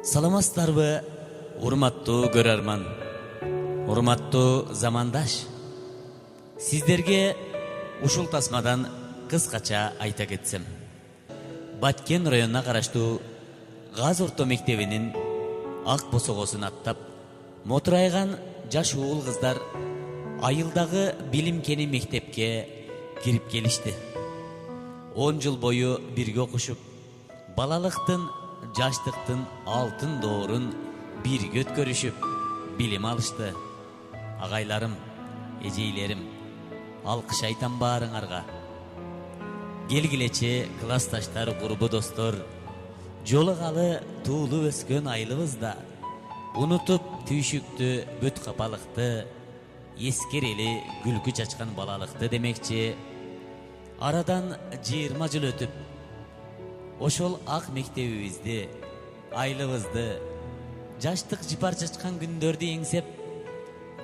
Саламатсыздарбы, урматтуу көрөрман, урматтуу замандаш. Сиздерге ушул тасмадан кыскача айта кетсем. Баткен районуна караштуу Газ орто мектебинин ак босогосун аттап, мотурайган жаш уул кыздар айылдагы билимкени мектепке кирип келишти. 10 жыл бою бирге окушуп, балалыктын, жаштыктын алтын доорун бирге өткөрүшүп, билим алышты. Агайларым, эжейлерим, алкыш айтам баарыңарга. Келгилечи классташтар, курбу достор, жолугалы туулу өскөн айылыбызда унутуп түйшүктү, бүт капалыкты, эскерели күлкү чачкан балалыкты демекчи. Арадан 20 жыл өтүп, ошол ак мектебибизди, айылыбызды, жаштык жыпар чачкан күндөрдү эңсеп,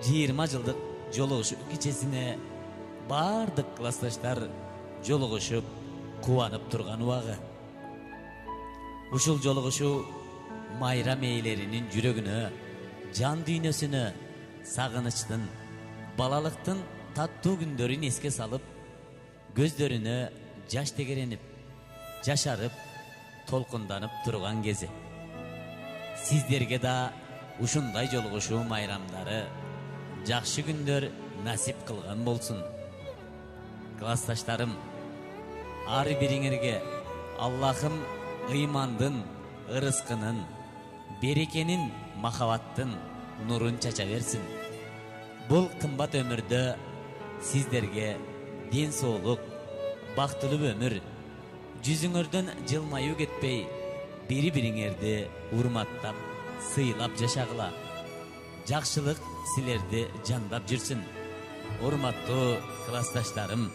20 жылдык жолугушуу кечесине баардык классташтар жолугушуп, кубанып турган убагы. Ушул жолугушуу майрам ээлеринин жүрөгүнө, жан дүйнөсүнө сагынычтын, балалыктын таттуу күндөрүн эске салып, көздөрүнө жаш тегеренип, жашарып, толкунданып турган кези. Сиздерге да ушундай жолугушуу майрамдары, жакшы күндөр насип кылган болсун. Классташтарым, ар бириңерге Аллахым ыймандын, ырыскынын, берекенин, махабаттын нурун чача берсин. Бул кымбат өмүрдө сиздерге ден соолук, бактылуу өмүр, жүзүңөрдөн жылмаюу кетпей, бири-бириңерди урматтап, сыйлап жашагыла. Жакшылык силерди жандап жүрсүн. Урматтуу классташтарым,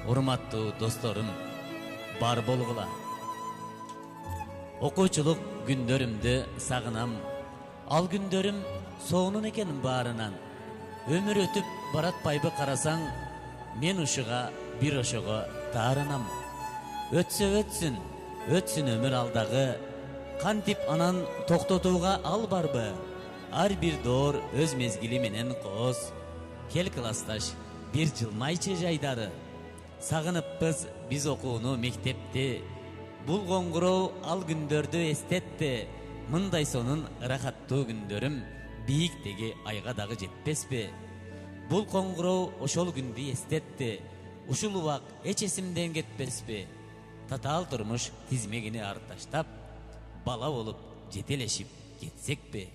урматтуу досторум, бар болгула. Окуучулук күндөрүмдү сагынам. Ал күндөрүм сонун экен баарынан. Өмүр өтүп баратпайбы карасаң, мен ушуга бир ошого таарынам. Өтсө өтсүн, өтсүн өмүр алдагы, кантип анан токтотууга ал барбы? Ар бир доор өз мезгили менен кооз. Кел классташ, бир жылмайчы жайдары. Сагыныппыз биз окууну, мектепти. Бул коңгуроо ал күндөрдү эстетти. Мындай сонун ырахаттуу күндөрүм бийиктеги айга дагы жетпеспи? Бул коңгуроо ошол күндү эстетти. Ушул убак эч эсимден кетпеспи? Татаал турмуш тизмегини арташтап, бала болуп жетелешип кетсекпи?